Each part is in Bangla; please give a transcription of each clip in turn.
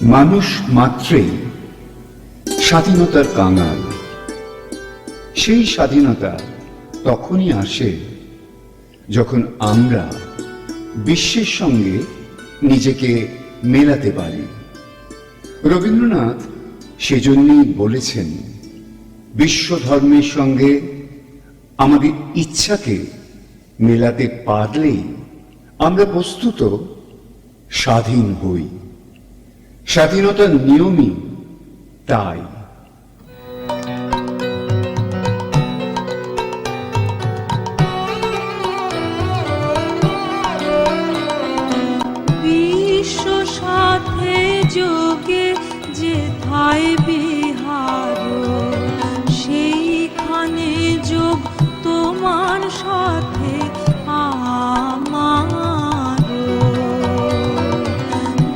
মানুষ মাত্রেই স্বাধীনতার কাঙাল। সেই স্বাধীনতা তখনই আসে যখন আমরা বিশ্বের সঙ্গে নিজেকে মেলাতে পারি। রবীন্দ্রনাথ সেজন্যই বলেছেন, বিশ্ব ধর্মের সঙ্গে আমাদের ইচ্ছাকে মেলাতে পারলেই আমরা বস্তুত স্বাধীন হই। স্বাধীনতার নিয়মই তাই। বিশ্ব সাথে যোগে যেথায় বিহার, সেইখানে যোগ তোমার সাথে আমার।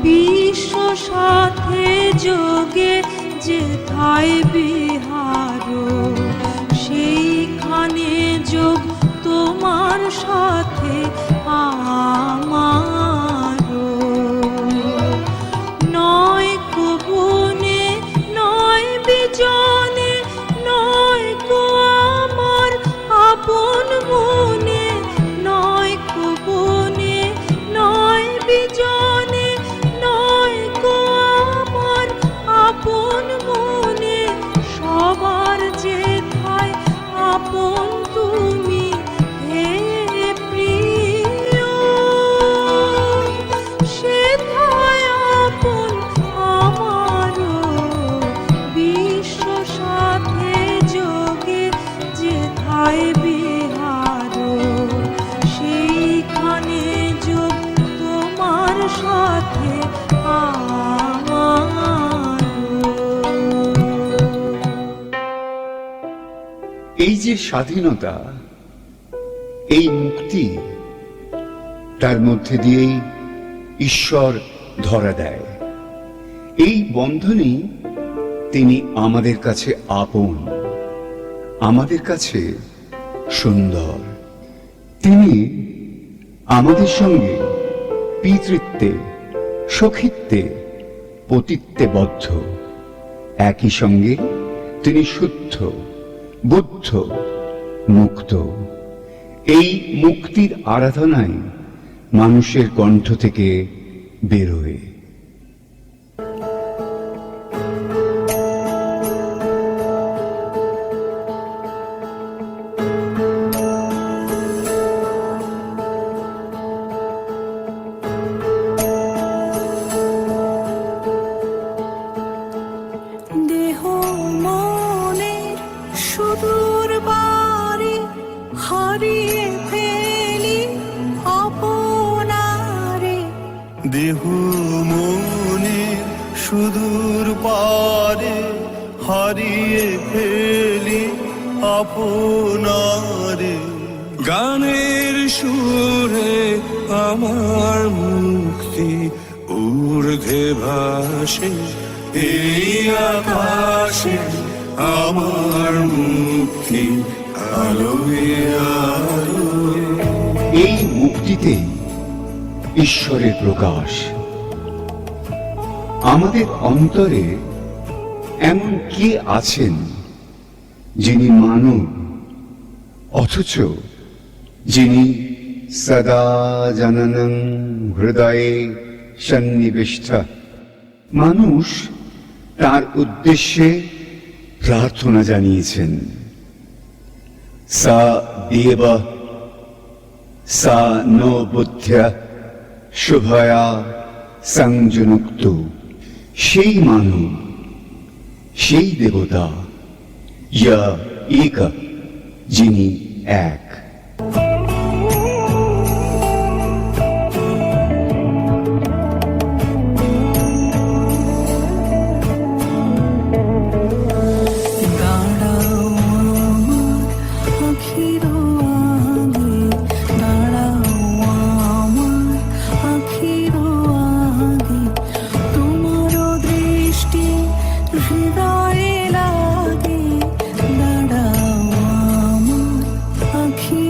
বিশ্ব সাথে যোগে যেথায় বিহার, সেইখানে যোগ তোমার সাথে আমার। নয় কবনে নয় বিজনে, নয় কো আমার আপন মনে। নয় কবনে নয় বিজনে, নয় কো আমার আপন মনে। সবার যেথায় আপন তুমি হে প্রিয়, সেথায় আপন আমারও। বিশ্ব সাথে যোগে যেথায় বিহার, সেইখানে যোগ তোমার সাথে আমার। এই যে স্বাধীনতা, এই মুক্তি, তার মধ্যে দিয়েই ঈশ্বর ধরা দেয়। এই বন্ধনেই তিনি আমাদের কাছে আপন, আমাদের কাছে সুন্দর। তিনি আমাদের সঙ্গে পিতৃত্বে, সখিত্বে, পতিত্বে বদ্ধ। একই সঙ্গে তিনি শুদ্ধ, বুদ্ধ, মুক্ত। এই মুক্তির আরাধনায় মানুষের কণ্ঠ থেকে বেরোয়। দেহ মনের সুদূর বাড়ি হারিয়ে ফেলি আপনারে। দেহ মনে সুদূর পারে হারিয়ে ফেলি আপনারে। গানের সুরে আমার মুক্তি ঊর্ধ্বে ভাসে, এই আকাশে আমার মুক্তি আলোয় আলোয়। এই মুক্তিতেই ঈশ্বরের প্রকাশ। আমাদের অন্তরে এমন কে আছেন যিনি মানব, অথচ যিনি সদা জননং হৃদয়ে সন্নিবিষ্ট। মানুষ তার উদ্দেশ্যে প্রার্থনা জানিয়েছেন, সা দেব সা নো বুদ্ধ্যা শুভয়া সংযুক্ত। সেই মানব, সেই দেবতা, ইয়া এক, যিনি এক। হৃদয়ে লাগে দাঁড়াও আমার আখি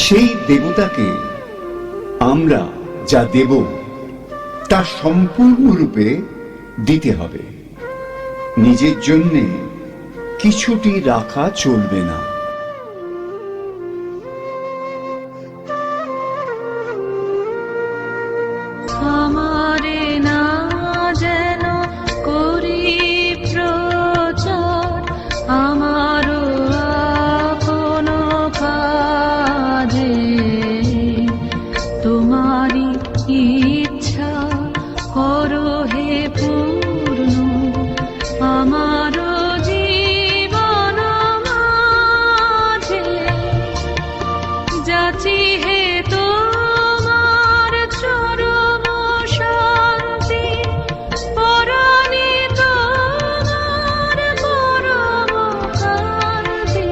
সেই দেবতাকে আমরা যা দেব তা সম্পূর্ণরূপে দিতে হবে। নিজের জন্যে কিছুটি রাখা চলবে না। আমারে না যেন করি প্রচার আমারও আপন কাজে, তোমারই ইচ্ছা করো হে পূর্ণ আমারও জীবন মাঝে। যাচি হে তোমার চরম শান্তি, পরাণে তোমার পরম কান্তি।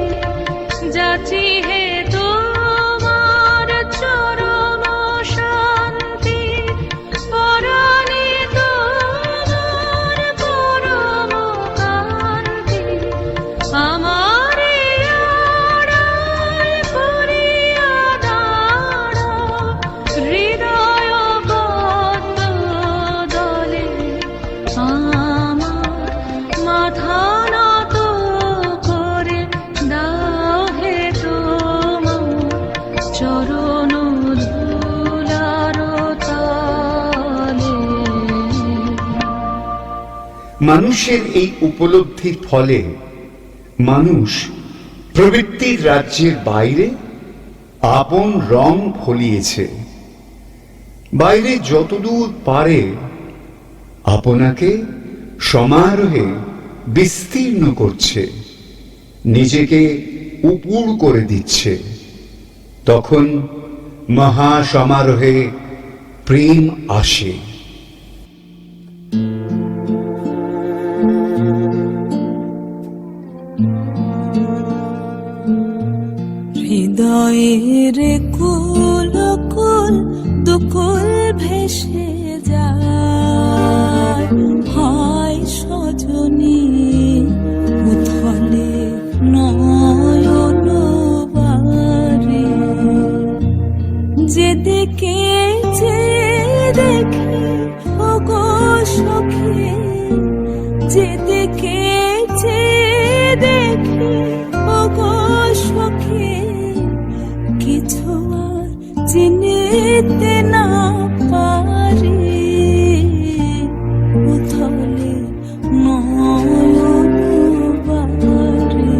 যাচি হে তোমার চরম শান্তি, পরাণে তোমার পরম কান্তি। আমারে আড়াল করিয়া দাঁড়াও হৃদয় বদ্ধ দলে, আমার মাথা নত করে দাও হে তোমার চরণ ধুলার তলে। মানুষের এই উপলব্ধির ফলে মানুষ প্রবৃত্তির রাজ্যের বাইরে আপন রং ফলিয়েছে। বাইরে যতদূর পারে আপনাকে সমারোহে বিস্তীর্ণ করছে, নিজেকে উপুড় করে দিচ্ছে। তখন মহাসমারোহে প্রেম আসে। হৃদয়ের কুল কুল দুকুল ভেসে যায়, হয় সজনী উথলে নয়ন বারে। যেদিকে যে দেখে ওগো সখী, যেদিকে যে দেখে ওগো সখী, কিছু আর চিনিতে না পারি, উথলে নয়ন বারে।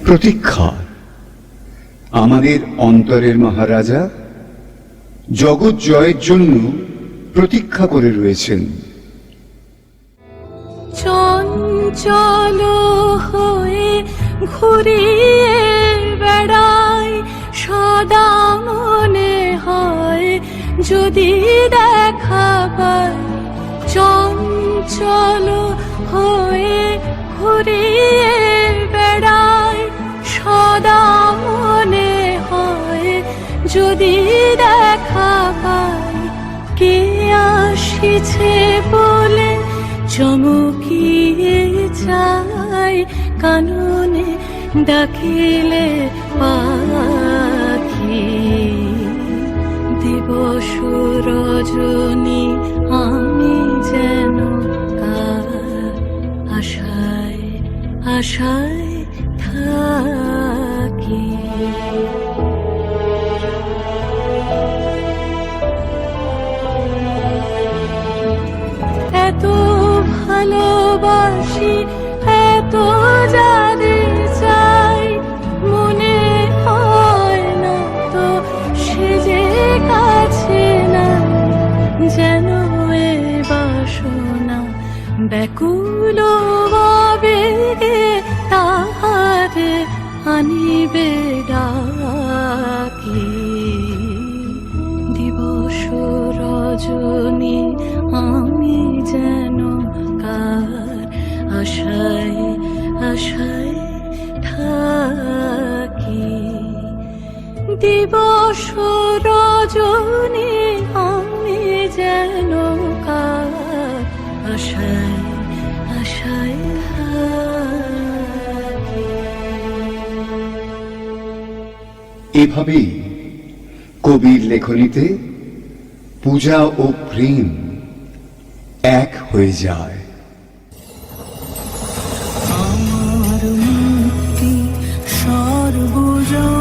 প্রতীক্ষা আমাদের অন্তরের মহারাজা জগৎ জয়ের জন্য প্রতীক্ষা করে রয়েছেন। চঞ্চল হয়ে ঘুরিয়ে বেড়াই, সদা মনে হয় যদি দেখা পাই। চঞ্চল হয়ে ঘুরিয়ে বেড়াই, সদা মনে হয় যদি দেখা পাই। কে আসিছে বলে চমকিয়ে যাই, কাননে ডাকিলে পাখি। দিবস রজনী আমি যেন কার আশায় আশায় থাকি। এত ভালোবাসি, এত যাদের চাই, মনে হয় না তো সে যে কাছে না, যেন এ বাসনা ব্যাকুল আবেগে তাহারে আনিবে ডাকি। দিবস রজনী আমি যেন কার আশায় আশায় থাকি। দিবস রজনী আমি যেন কার আশায় আশায় থাকি। এভাবেই কবির লেখনীতে পূজা ও প্রেম এক হয়ে যায়। আমার মুক্তি সর্বজনের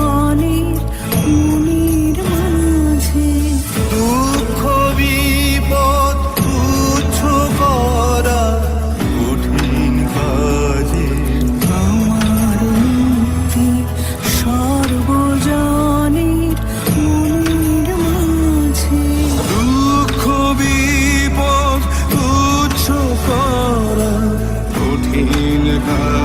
মনের মাঝে, দুঃখ বিপদ তুচ্ছ করা কঠিন কাজে। আমার মুক্তি সর্বজনের মনের মাঝে, দুঃখ বিপদ তুচ্ছ করা কঠিন কাজে।